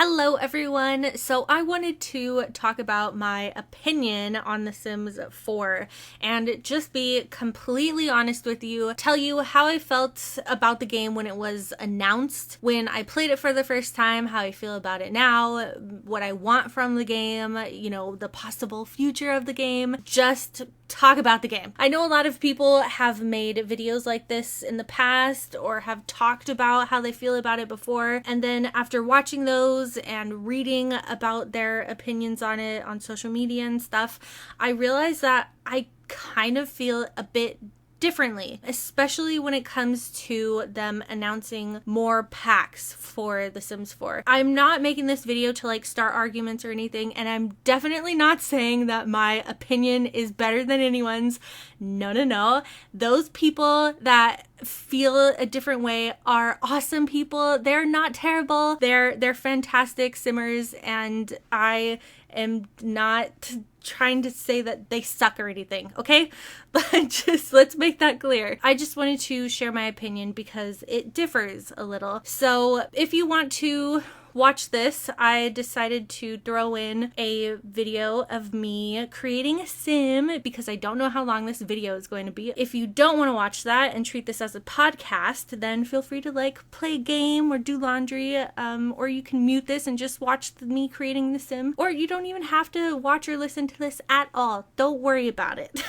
Hello everyone! So I wanted to talk about my opinion on The Sims 4 and just be completely honest with you, tell you how I felt about the game when it was announced, when I played it for the first time, how I feel about it now, what I want from the game, you know, the possible future of the game, just talk about the game. I know a lot of people have made videos like this in the past or have talked about how they feel about it before, and then after watching those and reading about their opinions on it on social media and stuff, I realized that I kind of feel a bit differently, especially when it comes to them announcing more packs for The Sims 4. I'm not making this video to like start arguments or anything, and I'm definitely not saying that my opinion is better than anyone's. No. Those people that feel a different way are awesome people. They're not terrible. They're fantastic simmers, and I am not trying to say that they suck or anything, okay? But just let's make that clear. I just wanted to share my opinion because it differs a little. So if you want to watch this, I decided to throw in a video of me creating a sim because I don't know how long this video is going to be. If you don't want to watch that and treat this as a podcast, then feel free to like play a game or do laundry, or you can mute this and just watch me creating the sim, or you don't even have to watch or listen to this at all. Don't worry about it.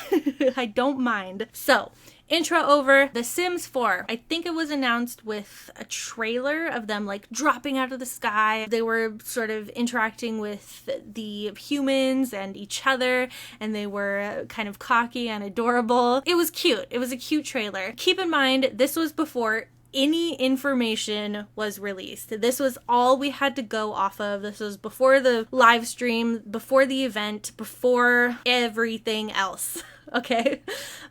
I don't mind. So, intro over. The Sims 4. I think it was announced with a trailer of them like dropping out of the sky. They were sort of interacting with the humans and each other, and they were kind of cocky and adorable. It was cute. It was a cute trailer. Keep in mind, this was before any information was released. This was all we had to go off of. This was before the live stream, before the event, before everything else. Okay,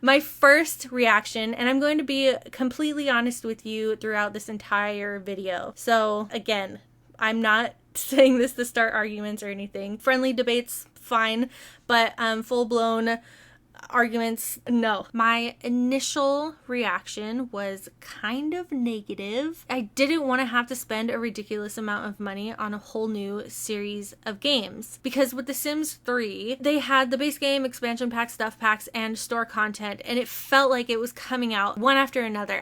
my first reaction, and I'm going to be completely honest with you throughout this entire video. So again, I'm not saying this to start arguments or anything. Friendly debates, fine, but full-blown arguments, no. My initial reaction was kind of negative. I didn't want to have to spend a ridiculous amount of money on a whole new series of games, because with The Sims 3, they had the base game, expansion packs, stuff packs, and store content, and it felt like it was coming out one after another,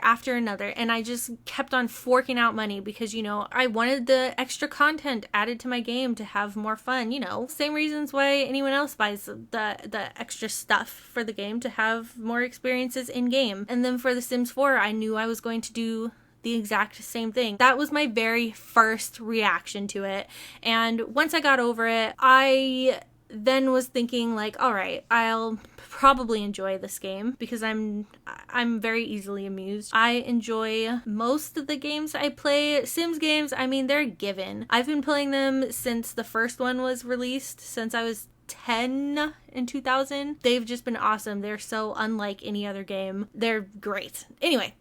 and I just kept on forking out money because, you know, I wanted the extra content added to my game to have more fun, you know, same reasons why anyone else buys the extra stuff for the game, to have more experiences in game. And then for The Sims 4, I knew I was going to do the exact same thing. That was my very first reaction to it. And once I got over it, I then was thinking like, all right, I'll probably enjoy this game because I'm very easily amused. I enjoy most of the games I play. Sims games, I mean, they're a given. I've been playing them since the first one was released, since I was 10 in 2000. They've just been awesome. They're so unlike any other game. They're great. Anyway,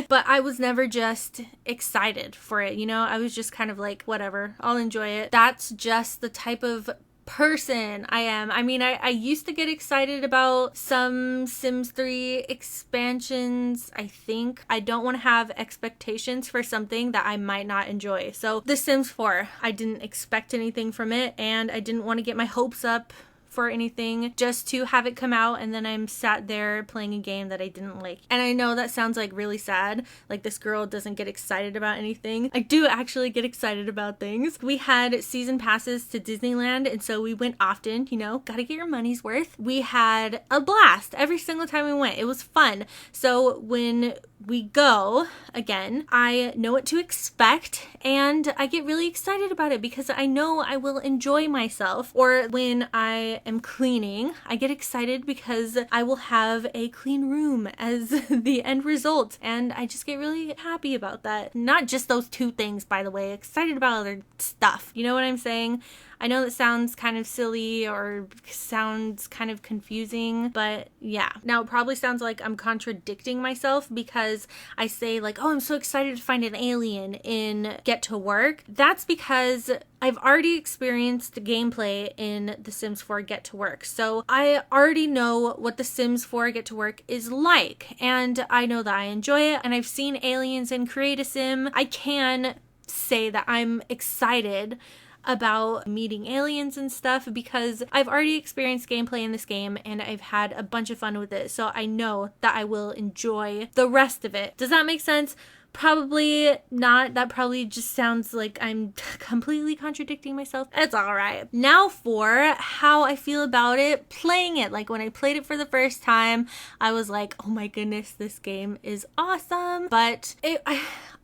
but I was never just excited for it, you know? I was just kind of like, whatever, I'll enjoy it. That's just the type of person I am. I mean, I used to get excited about some Sims 3 expansions. I think I don't want to have expectations for something that I might not enjoy. So The Sims 4, I didn't expect anything from it, and I didn't want to get my hopes up for anything just to have it come out and then I'm sat there playing a game that I didn't like. And I know that sounds like really sad, like this girl doesn't get excited about anything. I do actually get excited about things. We had season passes to Disneyland, and so we went often, you know, gotta get your money's worth. We had a blast every single time we went. It was fun. So when we go again, I know what to expect and I get really excited about it because I know I will enjoy myself. Or when I am cleaning, I get excited because I will have a clean room as the end result, and I just get really happy about that. Not just those two things, by the way, excited about other stuff. You know what I'm saying? I know that sounds kind of silly or sounds kind of confusing, but yeah. Now it probably sounds like I'm contradicting myself because I say like, oh, I'm so excited to find an alien in Get to Work. That's because I've already experienced gameplay in The Sims 4 Get to Work. So I already know what The Sims 4 Get to Work is like, and I know that I enjoy it, and I've seen aliens in Create a Sim. I can say that I'm excited about meeting aliens and stuff because I've already experienced gameplay in this game and I've had a bunch of fun with it. So I know that I will enjoy the rest of it. Does that make sense? Probably not. That probably just sounds like I'm completely contradicting myself. It's alright. Now for how I feel about it playing it. Like when I played it for the first time, I was like, oh my goodness, this game is awesome. But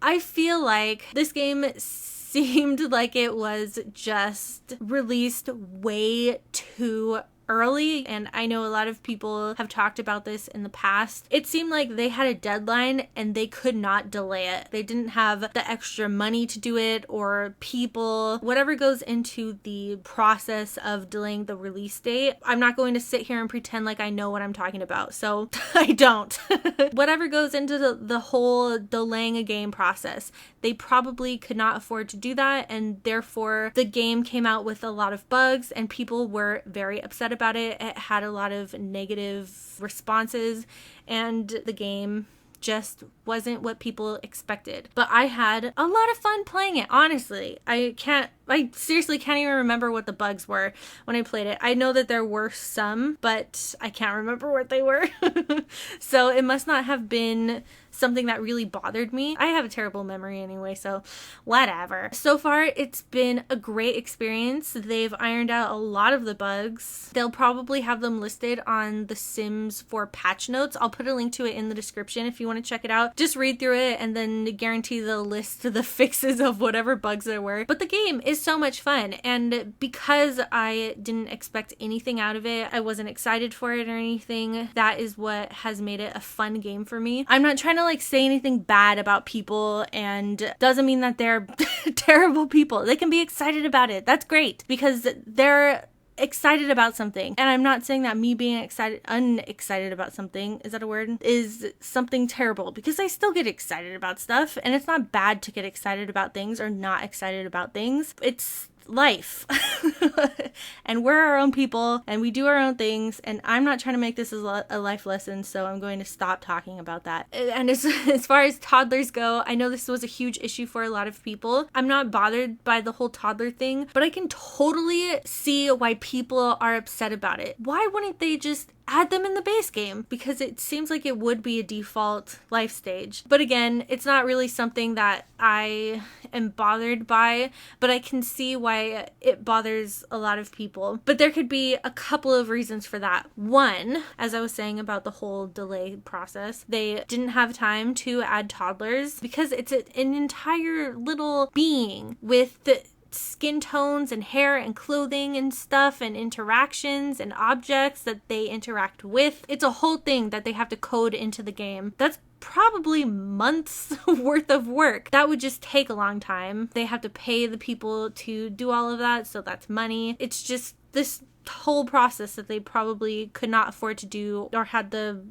I feel like this game seemed like it was just released way too early, and I know a lot of people have talked about this in the past. It seemed like they had a deadline and they could not delay it. They didn't have the extra money to do it, or people, whatever goes into the process of delaying the release date. I'm not going to sit here and pretend like I know what I'm talking about, so I don't. Whatever goes into the whole delaying a game process, they probably could not afford to do that, and therefore the game came out with a lot of bugs and people were very upset about it. It had a lot of negative responses and the game just wasn't what people expected. But I had a lot of fun playing it, honestly. I seriously can't even remember what the bugs were when I played it. I know that there were some, but I can't remember what they were. So it must not have been something that really bothered me. I have a terrible memory anyway, so whatever. So far, it's been a great experience. They've ironed out a lot of the bugs. They'll probably have them listed on the Sims 4 patch notes. I'll put a link to it in the description if you want to check it out. Just read through it and then guarantee they'll list the fixes of whatever bugs there were. But the game is so much fun, and because I didn't expect anything out of it, I wasn't excited for it or anything, that is what has made it a fun game for me. I'm not trying to say anything bad about people, and doesn't mean that they're terrible people. They can be excited about it. That's great because they're excited about something. And I'm not saying that me being unexcited about something, is that a word, is something terrible, because I still get excited about stuff, and it's not bad to get excited about things or not excited about things. It's life. And we're our own people and we do our own things, and I'm not trying to make this a life lesson, so I'm going to stop talking about that. And as far as toddlers go, I know this was a huge issue for a lot of people. I'm not bothered by the whole toddler thing, but I can totally see why people are upset about it. Why wouldn't they just add them in the base game? Because it seems like it would be a default life stage. But again, it's not really something that I am bothered by, but I can see why it bothers a lot of people. But there could be a couple of reasons for that. One, as I was saying about the whole delay process, they didn't have time to add toddlers because it's an entire little being with skin tones and hair and clothing and stuff and interactions and objects that they interact with. It's a whole thing that they have to code into the game. That's probably months worth of work. That would just take a long time. They have to pay the people to do all of that, so that's money. It's just this whole process that they probably could not afford to do or had the,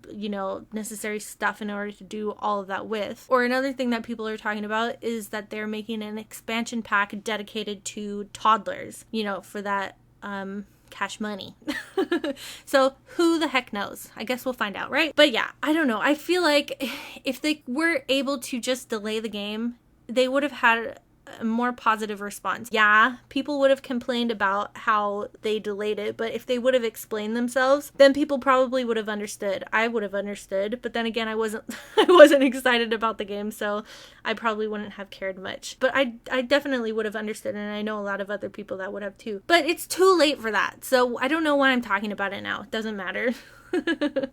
necessary stuff in order to do all of that with. Or another thing that people are talking about is that they're making an expansion pack dedicated to toddlers, for that cash money. So who the heck knows? I guess we'll find out, right? But yeah, I don't know. I feel like if they were able to just delay the game, they would have had a more positive response. Yeah, people would have complained about how they delayed it, but if they would have explained themselves, then people probably would have understood. I would have understood, but then again, I wasn't excited about the game, so I probably wouldn't have cared much. But I definitely would have understood, and I know a lot of other people that would have too. But it's too late for that, so I don't know why I'm talking about it now. It doesn't matter.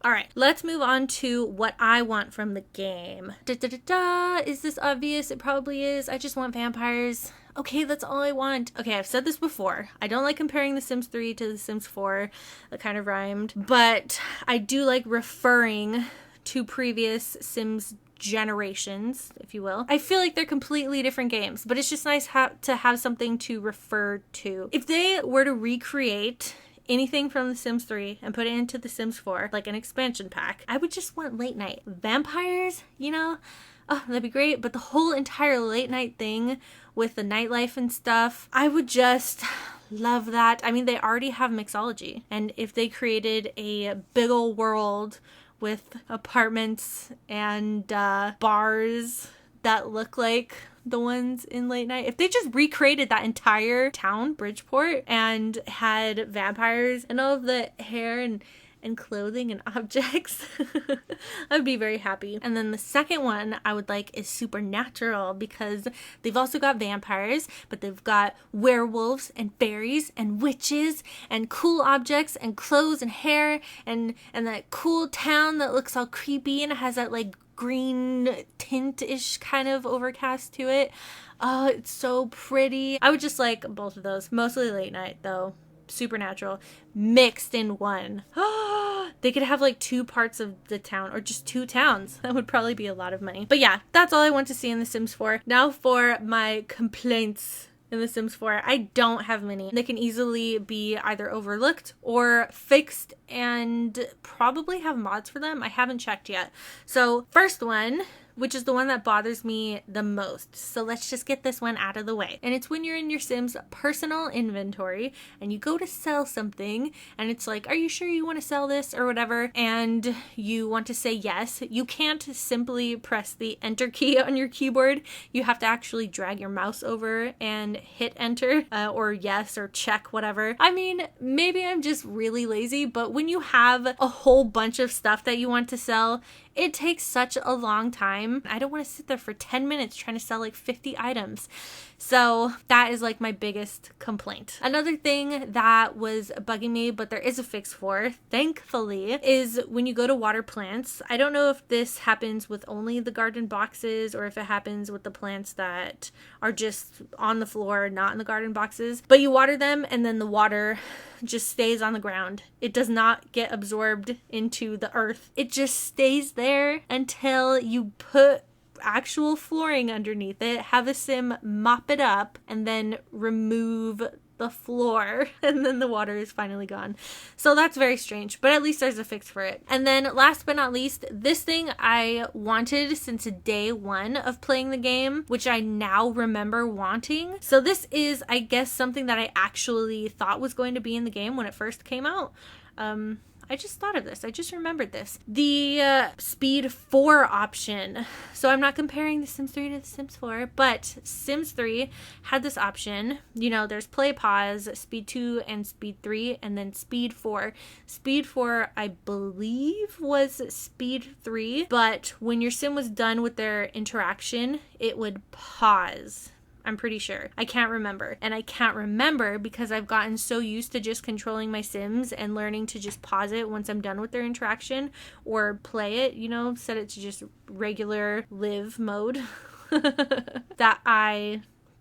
All right, let's move on to what I want from the game. Is this obvious? It probably is. I just want vampires. Okay, that's all I want. Okay, I've said this before. I don't like comparing The Sims 3 to The Sims 4. That kind of rhymed. But I do like referring to previous Sims generations, if you will. I feel like they're completely different games, but it's just nice to have something to refer to. If they were to recreate anything from The Sims 3 and put it into The Sims 4, like an expansion pack, I would just want late night vampires, oh, that'd be great. But the whole entire late night thing with the nightlife and stuff, I would just love that. I mean, they already have mixology, and if they created a big old world with apartments and bars that look like the ones in Late Night. If they just recreated that entire town, Bridgeport, and had vampires and all of the hair and clothing and objects, I'd be very happy. And then the second one I would like is Supernatural, because they've also got vampires, but they've got werewolves and fairies and witches and cool objects and clothes and hair and that cool town that looks all creepy and has that like green tint-ish kind of overcast to it. Oh, it's so pretty. I would just like both of those. Mostly Late Night though. Supernatural mixed in one. They could have like 2 parts of the town, or just 2 towns. That would probably be a lot of money. But yeah, that's all I want to see in The Sims 4. Now for my complaints in The Sims 4. I don't have many. They can easily be either overlooked or fixed, and probably have mods for them. I haven't checked yet. So first one, which is the one that bothers me the most. So let's just get this one out of the way. And it's when you're in your Sims personal inventory and you go to sell something and it's like, are you sure you want to sell this or whatever? And you want to say yes. You can't simply press the enter key on your keyboard. You have to actually drag your mouse over and hit enter or yes or check, whatever. I mean, maybe I'm just really lazy, but when you have a whole bunch of stuff that you want to sell, it takes such a long time. I don't want to sit there for 10 minutes trying to sell like 50 items. So that is like my biggest complaint. Another thing that was bugging me, but there is a fix for, thankfully, is when you go to water plants. I don't know if this happens with only the garden boxes or if it happens with the plants that are just on the floor, not in the garden boxes. But you water them and then the water just stays on the ground. It does not get absorbed into the earth. It just stays there until you put actual flooring underneath it, have a sim mop it up, and then remove the floor, and then the water is finally gone. So that's very strange, but at least there's a fix for it. And then last but not least, this thing I wanted since day 1 of playing the game, which I now remember wanting. So this is, I guess, something that I actually thought was going to be in the game when it first came out. I just thought of this. I just remembered this. The Speed 4 option. So I'm not comparing The Sims 3 to The Sims 4, but Sims 3 had this option. You know, there's Play Pause, Speed 2, and Speed 3, and then Speed 4. Speed 4, I believe, was Speed 3, but when your sim was done with their interaction, it would pause. I'm pretty sure. I can't remember. And I can't remember because I've gotten so used to just controlling my Sims and learning to just pause it once I'm done with their interaction, or play it, you know, set it to just regular live mode, that I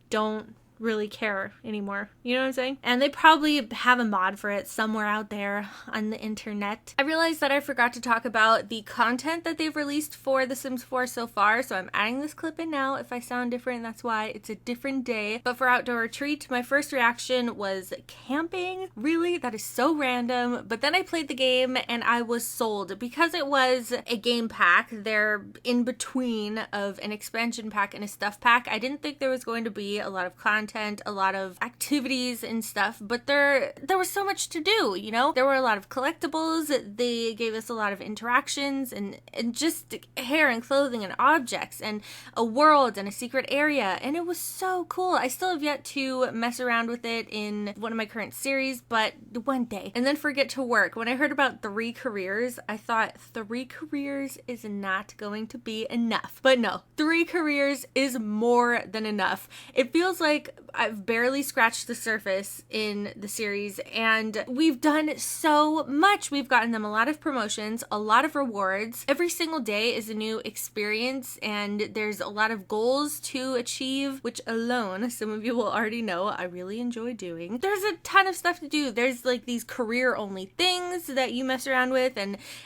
don't really care anymore. You know what I'm saying? And they probably have a mod for it somewhere out there on the internet. I realized that I forgot to talk about the content that they've released for The Sims 4 so far, so I'm adding this clip in now. If I sound different, that's why. It's a different day. But for Outdoor Retreat, my first reaction was camping. Really? That is so random. But then I played the game and I was sold. Because it was a game pack, they're in between of an expansion pack and a stuff pack. I didn't think there was going to be a lot of content, a lot of activities and stuff, but there was so much to do, you know? There were a lot of collectibles, they gave us a lot of interactions and just hair and clothing and objects and a world and a secret area, and it was so cool. I still have yet to mess around with it in one of my current series, but one day. And then forget to work. When I heard about 3 careers, I thought 3 careers is not going to be enough. But no, 3 careers is more than enough. It feels like I've barely scratched the surface in the series, and we've done so much. We've gotten them a lot of promotions, a lot of rewards. Every single day is a new experience, and there's a lot of goals to achieve, which alone, some of you will already know, I really enjoy doing. There's a ton of stuff to do. There's like these career-only things that you mess around with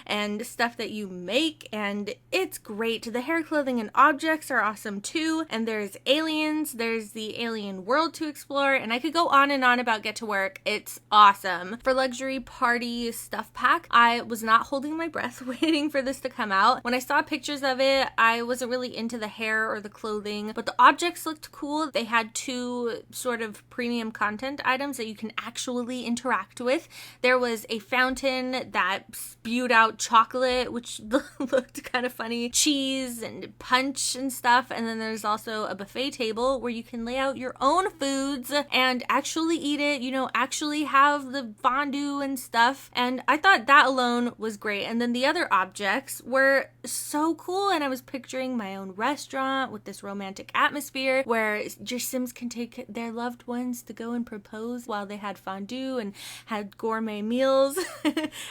and stuff that you make, and it's great. The hair, clothing, and objects are awesome too, and there's aliens. There's the alien own world to explore, and I could go on and on about Get to Work. It's awesome. For luxury party stuff pack, I was not holding my breath waiting for this to come out. When I saw pictures of it, I wasn't really into the hair or the clothing, but the objects looked cool. They had two sort of premium content items that you can actually interact with. There was a fountain that spewed out chocolate, which looked kind of funny, cheese and punch and stuff, and then there's also a buffet table where you can lay out your own foods and actually eat it, you know, actually have the fondue and stuff, and I thought that alone was great. And then the other objects were so cool, and I was picturing my own restaurant with this romantic atmosphere where your Sims can take their loved ones to go and propose while they had fondue and had gourmet meals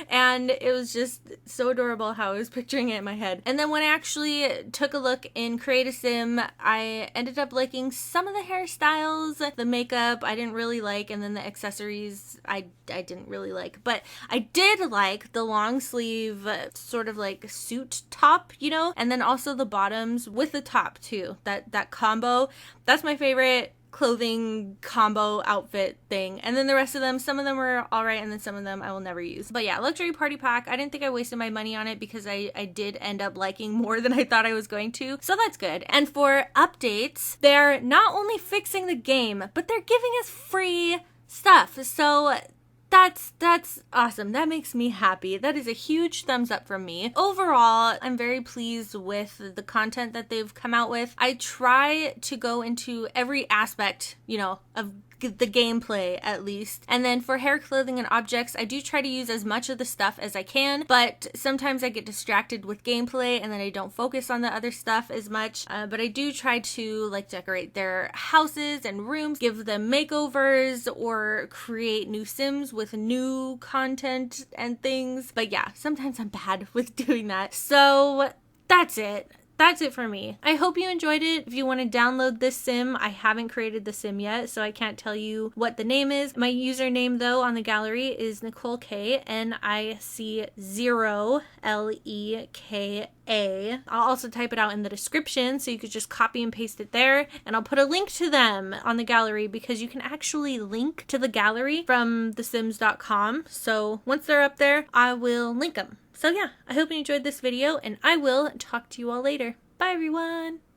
and it was just so adorable how I was picturing it in my head. And then when I actually took a look in Create a Sim, I ended up liking some of the hairstyles. The makeup I didn't really like, and then the accessories I didn't really like, but I did like the long sleeve sort of like suit top, you know, and then also the bottoms with the top too. That combo, that's my favorite clothing combo outfit thing. And then the rest of them, some of them were all right, and then some of them I will never use. But yeah, luxury party pack, I didn't think I wasted my money on it because I did end up liking more than I thought I was going to, so that's good. And for updates, they're not only fixing the game, but they're giving us free stuff, so that's awesome. That makes me happy. That is a huge thumbs up from me. Overall, I'm very pleased with the content that they've come out with. I try to go into every aspect, you know, of the gameplay at least. And then for hair, clothing, and objects, I do try to use as much of the stuff as I can, but sometimes I get distracted with gameplay and then I don't focus on the other stuff as much. But I do try to like decorate their houses and rooms, give them makeovers, or create new Sims with new content and things. But yeah, sometimes I'm bad with doing that. So that's it. That's it for me. I hope you enjoyed it. If you want to download this sim, I haven't created the sim yet, so I can't tell you what the name is. My username though on the gallery is Nicole K, NIC0 LEKA. I'll also type it out in the description so you could just copy and paste it there, and I'll put a link to them on the gallery because you can actually link to the gallery from thesims.com. So once they're up there, I will link them. So yeah, I hope you enjoyed this video, and I will talk to you all later. Bye everyone!